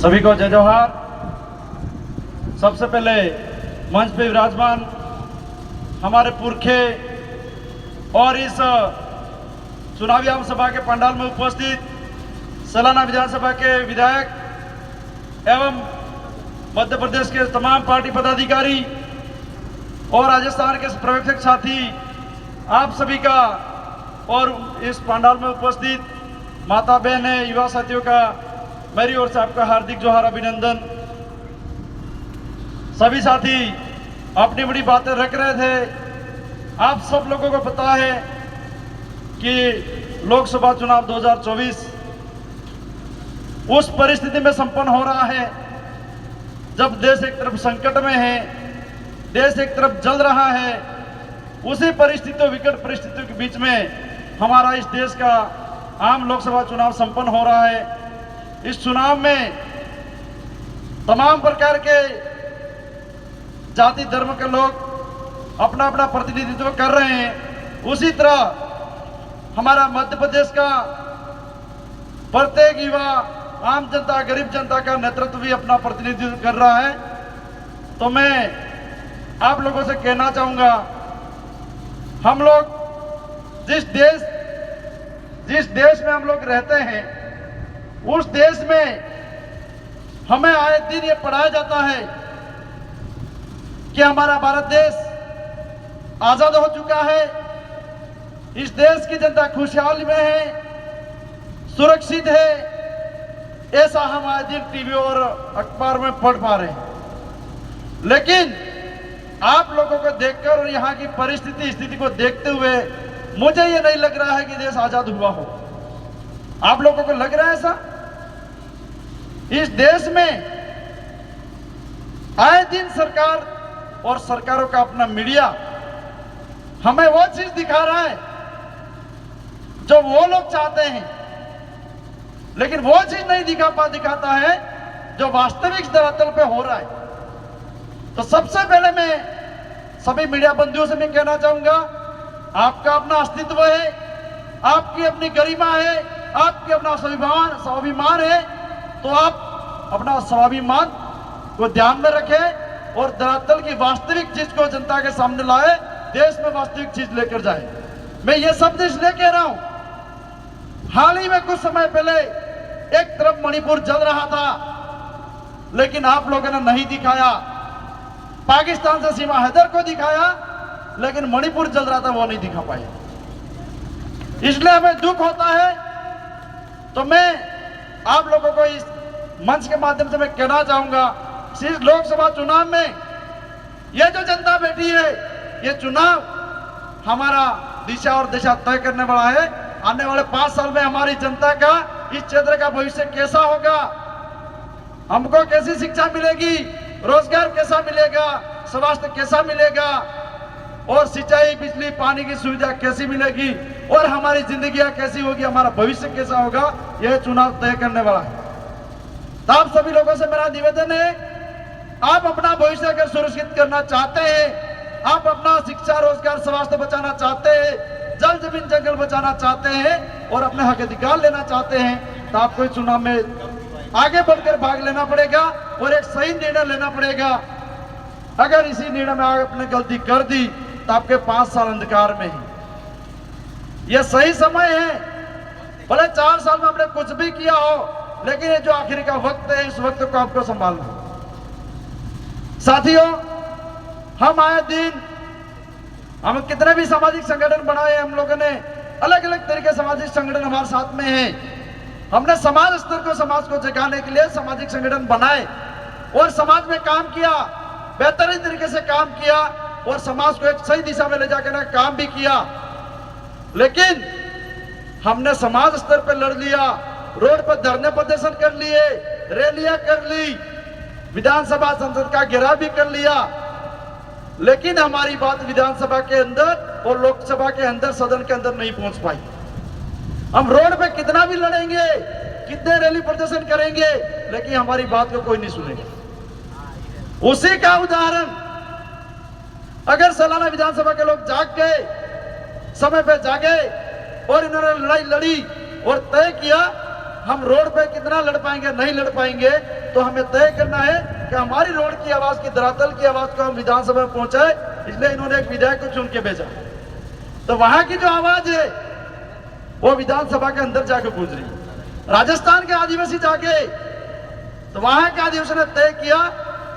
सभी को जय जोहार। सबसे पहले मंच पे विराजमान हमारे पुरखे और इस चुनावी आम सभा के पंडाल में उपस्थित सलाना विधानसभा के विधायक एवं मध्य प्रदेश के तमाम पार्टी पदाधिकारी और राजस्थान के पर्यवेक्षक साथी, आप सभी का और इस पंडाल में उपस्थित माता बहन युवा साथियों का मेरी ओर से आपका हार्दिक जोहार, अभिनंदन। सभी साथी अपनी बड़ी बातें रख रहे थे। आप सब लोगों को पता है कि लोकसभा चुनाव 2024 उस परिस्थिति में संपन्न हो रहा है जब देश एक तरफ संकट में है, देश एक तरफ जल रहा है। उसी परिस्थितियों, विकट परिस्थितियों के बीच में हमारा इस देश का आम लोकसभा चुनाव संपन्न हो रहा है। इस चुनाव में तमाम प्रकार के जाति धर्म के लोग अपना अपना प्रतिनिधित्व कर रहे हैं। उसी तरह हमारा मध्य प्रदेश का प्रत्येक युवा, आम जनता, गरीब जनता का नेतृत्व भी अपना प्रतिनिधित्व कर रहा है। तो मैं आप लोगों से कहना चाहूंगा, हम लोग जिस देश में हम लोग रहते हैं, उस देश में हमें आए दिन ये पढ़ाया जाता है कि हमारा भारत देश आजाद हो चुका है, इस देश की जनता खुशहाली में है, सुरक्षित है। ऐसा हम आए दिन टीवी और अखबार में पढ़ पा रहे हैं। लेकिन आप लोगों को देखकर और यहाँ की स्थिति को देखते हुए मुझे ये नहीं लग रहा है कि देश आजाद हुआ हो। आप लोगों को लग रहा है ऐसा? इस देश में आए दिन सरकार और सरकारों का अपना मीडिया हमें वो चीज दिखा रहा है जो वो लोग चाहते हैं, लेकिन वो चीज नहीं दिखाता है जो वास्तविक धरातल पे हो रहा है। तो सबसे पहले मैं सभी मीडिया बंधुओं से मैं कहना चाहूंगा, आपका अपना अस्तित्व है, आपकी अपनी गरिमा है, आपकी अपना स्वाभिमान है। तो आप अपना स्वाभिमान को ध्यान में रखें और धरातल की वास्तविक चीज को जनता के सामने लाए, देश में वास्तविक चीज लेकर जाए। मैं ये शब्द इसलिए कह रहा हूं, हाल ही में कुछ समय पहले एक तरफ मणिपुर जल रहा था, लेकिन आप लोगों ने नहीं दिखाया। पाकिस्तान से सीमा हैदर को दिखाया, लेकिन मणिपुर जल रहा था वो नहीं दिखा पाया। इसलिए हमें दुख होता है। तो मैं आप लोगों को इस मंच के माध्यम से मैं कहना चाहूंगा, इस लोकसभा चुनाव में ये जो जनता बैठी है, ये चुनाव हमारा दिशा और दिशा तय करने वाला है। आने वाले 5 साल में हमारी जनता का, इस क्षेत्र का भविष्य कैसा होगा, हमको कैसी शिक्षा मिलेगी, रोजगार कैसा मिलेगा, स्वास्थ्य कैसा मिलेगा और सिंचाई, बिजली, पानी की सुविधा कैसी मिलेगी और हमारी जिंदगियां कैसी होगी, हमारा भविष्य कैसा होगा, यह चुनाव तय करने वाला है। तो आप सभी लोगों से मेरा निवेदन है, आप अपना भविष्य अगर सुरक्षित करना चाहते हैं, आप अपना शिक्षा, रोजगार, स्वास्थ्य बचाना चाहते हैं, जल जमीन जंगल बचाना चाहते हैं और अपने हक अधिकार लेना चाहते हैं, तो आपको इस चुनाव में आगे बढ़कर भाग लेना पड़ेगा और एक सही निर्णय लेना पड़ेगा। अगर इसी निर्णय में आपने गलती कर दी तो आपके 5 साल अंधकार में ही। यह सही समय है। भले 4 साल में आपने कुछ भी किया हो, लेकिन ये जो आखिरी का वक्त है, इस वक्त को आपको संभालना है। साथियों, हम आए दिन हम कितने भी सामाजिक संगठन बनाए, हम लोगों ने अलग अलग तरीके सामाजिक संगठन हमारे साथ में हैं। हमने समाज स्तर को, समाज को जगाने के लिए सामाजिक संगठन बनाए और समाज में काम किया, बेहतरीन तरीके से काम किया और समाज को एक सही दिशा में ले जाकर काम भी किया। लेकिन हमने समाज स्तर पर लड़ लिया, रोड पर धरने प्रदर्शन कर लिए, रैलियां कर ली, विधानसभा संसद का घेराव भी कर लिया, लेकिन हमारी बात विधानसभा के अंदर और लोकसभा के अंदर, सदन के अंदर नहीं पहुंच पाई। हम रोड पे कितना भी लड़ेंगे, कितने रैली प्रदर्शन करेंगे, लेकिन हमारी बात को कोई नहीं सुनेगा। उसी का उदाहरण, अगर सालाना विधानसभा के लोग जाग गए, समय पे जागे और इन्होंने लड़ाई लड़ी और तय किया हम रोड पे कितना लड़ पाएंगे नहीं लड़ पाएंगे, तो हमें तय करना है कि हमारी रोड की आवाज की, धरातल की आवाज को हम विधानसभा में पहुंचाए। इसलिए इन्होंने एक विधायक को चुन के भेजा। तो वहां की जो आवाज है वो विधानसभा के अंदर जाके गूंज रही है। राजस्थान के आदिवासी जाके, तो वहां के आदिवासी ने तय किया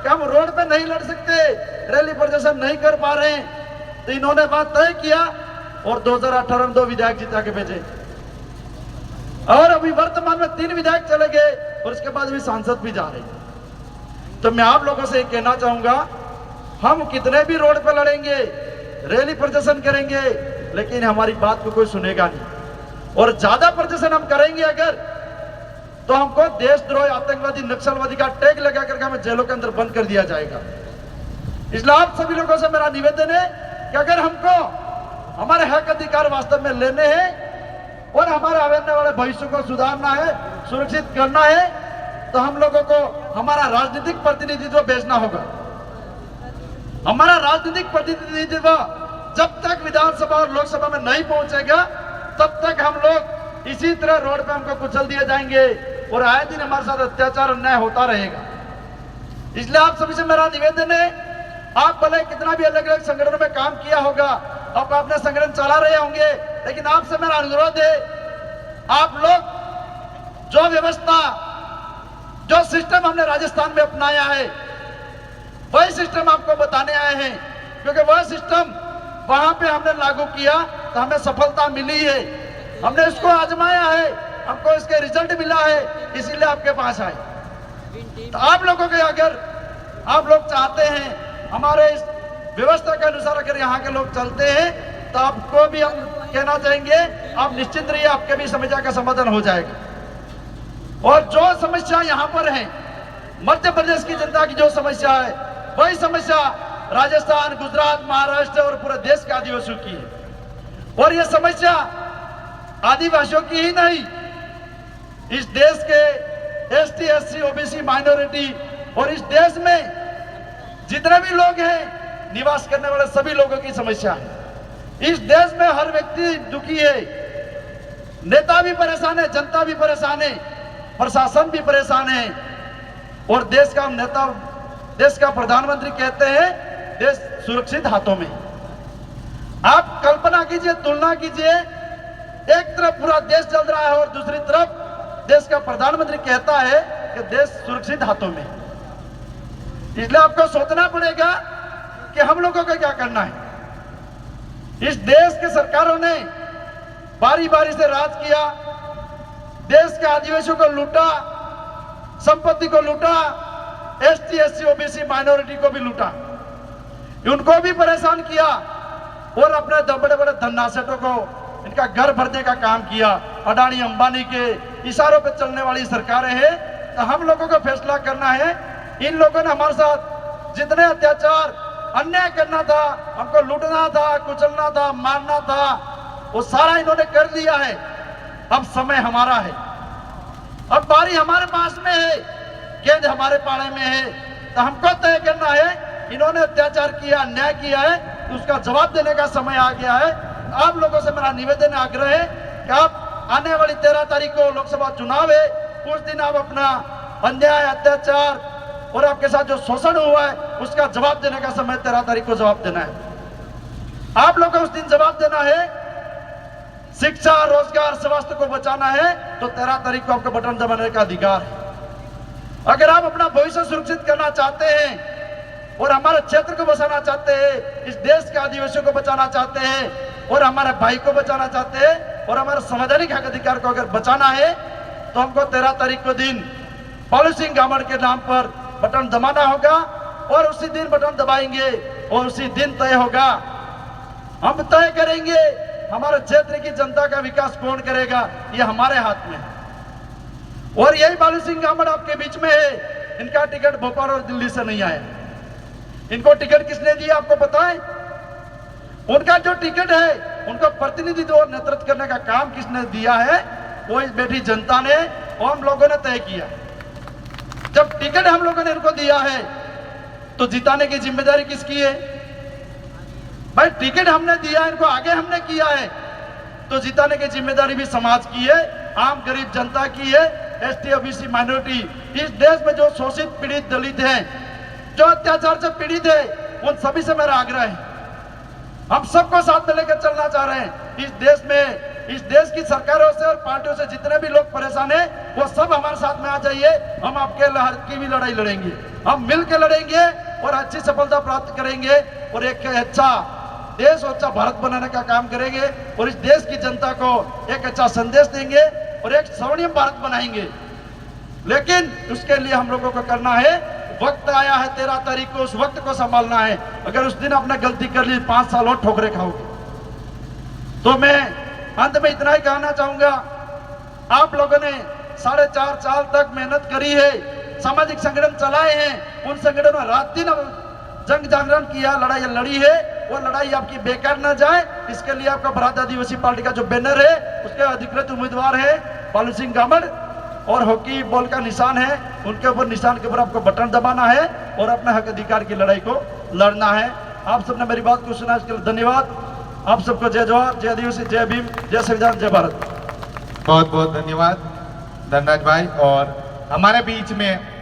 कि हम रोड पे नहीं लड़ सकते, रैली प्रदर्शन नहीं कर पा रहे हैं। तो इन्होंने बात तय किया और 2018 में 2 विधायक जिता के भेजे, और अभी वर्तमान में 3 विधायक चले गए और उसके बाद भी सांसद भी जा रहे हैं। तो मैं आप लोगों से कहना चाहूंगा, हम कितने भी रोड पर लड़ेंगे, रैली प्रदर्शन करेंगे, लेकिन हमारी बात को कोई सुनेगा नहीं। और ज्यादा प्रदर्शन हम करेंगे अगर, तो हमको देशद्रोही, आतंकवादी, नक्सलवादी का टैग लगा करके हमें जेलों के अंदर बंद कर दिया जाएगा। इसलिए आप सभी लोगों से मेरा निवेदन है कि अगर हमको हमारे हक अधिकार वास्तव में लेने हैं और हमारे आने वाले भविष्य को सुधारना है, सुरक्षित करना है, तो हम लोगों को हमारा राजनीतिक प्रतिनिधित्व भेजना होगा। हमारा राजनीतिक प्रतिनिधित्व जब तक विधानसभा और लोकसभा में नहीं पहुंचेगा, तब तक हम लोग इसी तरह रोड पे हमको कुचल दिए जाएंगे और आए दिन हमारे साथ अत्याचार, अन्याय होता रहेगा। इसलिए आप सभी से मेरा निवेदन है, आप भले कितना भी अलग अलग संगठनों में काम किया होगा, आप अपने संगठन चला रहे होंगे, लेकिन आपसे मेरा अनुरोध है, आप लोग जो व्यवस्था, जो सिस्टम हमने राजस्थान में अपनाया है, वही सिस्टम आपको बताने आए हैं। क्योंकि वह सिस्टम वहां पे हमने लागू किया तो हमें सफलता मिली है, हमने इसको आजमाया है, हमको इसके रिजल्ट मिला है, इसीलिए आपके पास आए। तो आप लोगों के, अगर आप लोग चाहते हैं हमारे इस व्यवस्था के अनुसार अगर यहाँ के लोग चलते हैं, तो आपको भी हम कहना चाहेंगे, आप निश्चिंत रहिए, आपके भी समस्या का समाधान हो जाएगा। और जो समस्या यहाँ पर है, मध्य प्रदेश की जनता की जो समस्या है, वही समस्या राजस्थान, गुजरात, महाराष्ट्र और पूरे देश के आदिवासियों की है। और यह समस्या आदिवासियों की ही नहीं, इस देश के एसटी, एससी, ओबीसी, माइनॉरिटी और इस देश में जितने भी लोग हैं, निवास करने वाले सभी लोगों की समस्या है। इस देश में हर व्यक्ति दुखी है, नेता भी परेशान है, जनता भी परेशान है, प्रशासन भी परेशान है। और देश का नेता, देश का प्रधानमंत्री कहते हैं देश सुरक्षित हाथों में। आप कल्पना कीजिए, तुलना कीजिए, एक तरफ पूरा देश चल रहा है और दूसरी तरफ देश का प्रधानमंत्री कहता है कि देश सुरक्षित हाथों में। इसलिए आपको सोचना पड़ेगा कि हम लोगों को क्या करना है। इस देश के सरकारों ने बारी बारी से राज किया, देश के आदिवासियों को लूटा, संपत्ति को लूटा, एसटी, एससी, ओबीसी, माइनॉरिटी को भी लूटा, उनको भी परेशान किया और अपने बड़े बड़े धन्नासेठों को इनका घर भरने का काम किया। अडानी, अंबानी के इशारों पे चलने वाली सरकारें हैं। तो हम लोगों को फैसला करना है, इन लोगों ने हमारे साथ जितने अत्याचार, अन्याय करना था, हमको लूटना था, कुचलना था, मारना था, वो सारा इन्होंने कर दिया है। अब समय हमारा है, अब बारी हमारे पास में है, गेंद हमारे पाले में है। तो हमको तय करना है, इन्होंने अत्याचार किया, अन्याय किया है, तो उसका जवाब देने का समय आ गया है। आप लोगों से मेरा निवेदन, आग्रह है कि आप आने वाली 13 तारीख को लोकसभा चुनाव है, उस दिन आप अपना अन्याय, अत्याचार और आपके साथ जो शोषण हुआ है, उसका जवाब देने का समय 13 तारीख को जवाब देना है। आप लोगों को उस दिन जवाब देना है। शिक्षा, रोजगार, स्वास्थ्य को बचाना है, तो 13 तारीख को आपको बटन दबाने का अधिकार है। अगर आप अपना भविष्य सुरक्षित करना चाहते हैं और हमारे क्षेत्र को बचाना चाहते हैं, इस देश के आदिवासियों को बचाना चाहते हैं और हमारे भाई को बचाना चाहते हैं और हमारे संवैधानिक हक अधिकार को अगर बचाना है, तो हमको 13 तारीख को दिन पॉलिसिंग गवर्नमेंट के नाम पर बटन दबाना होगा और उसी दिन बटन दबाएंगे और उसी दिन तय होगा। हम तय करेंगे हमारे क्षेत्र की जनता का विकास कौन करेगा, ये हमारे हाथ में है। और यही बालू सिंह गवर्नमेंट आपके बीच में है। इनका टिकट भोपाल और दिल्ली से नहीं आया। इनको टिकट किसने दिया आपको पता है? उनका जो टिकट है, उनको प्रतिनिधित्व और नेतृत्व करने का काम किसने दिया है? वो इस बैठी जनता ने और हम लोगों ने तय किया। जब टिकट हम लोगों ने इनको दिया है, तो जिताने की जिम्मेदारी किसकी है? भाई टिकट हमने दिया, इनको आगे हमने किया है, तो जिताने की जिम्मेदारी भी समाज की है। आम गरीब जनता की है, एसटी ओबीसी माइनॉरिटी। इस देश में जो शोषित पीड़ित दलित हैं, जो अत्याचार से पीड़ित है, उन सभी से मेरा आग्रह है, हम सबको साथ में लेकर चलना चाह रहे हैं। इस देश में, इस देश की सरकारों से और पार्टियों से जितने भी लोग परेशान हैं, वो सब हमारे साथ में आ जाइए। हम आपके हक की भी लड़ाई लड़ेंगे, हम मिल के लड़ेंगे और अच्छी सफलता प्राप्त करेंगे और एक अच्छा देश और अच्छा भारत बनाने का काम करेंगे और इस देश की जनता को एक अच्छा संदेश देंगे और एक स्वर्णिम भारत बनाएंगे। लेकिन उसके लिए हम लोगों को करना है, वक्त आया है 13 तारीख को, उस वक्त को संभालना है। अगर उस दिन आपने गलती कर ली, 5 साल और ठोकरे खाओगे। तो मैं अंत में इतना ही कहना चाहूंगा, आप लोगों ने 4.5 साल तक मेहनत करी है, सामाजिक संगठन चलाए हैं, उन संगठनों में रात दिन जंग जागरण किया, लड़ाई लड़ी है, वो लड़ाई आपकी बेकार ना जाए, इसके लिए आपका भारत आदिवासी पार्टी का जो बैनर है, उसके अधिकृत उम्मीदवार है बालू सिंह गामड़ और हॉकी बॉल का निशान है, उनके ऊपर निशान के ऊपर आपको बटन दबाना है और अपने हक अधिकार की लड़ाई को लड़ना है। आप सबने मेरी बात को सुना, इसके लिए धन्यवाद। आप सबको जय जोहार, जय आदिवासी, जय भीम, जय संविधान, जय भारत। बहुत बहुत धन्यवाद धनराज भाई। और हमारे बीच में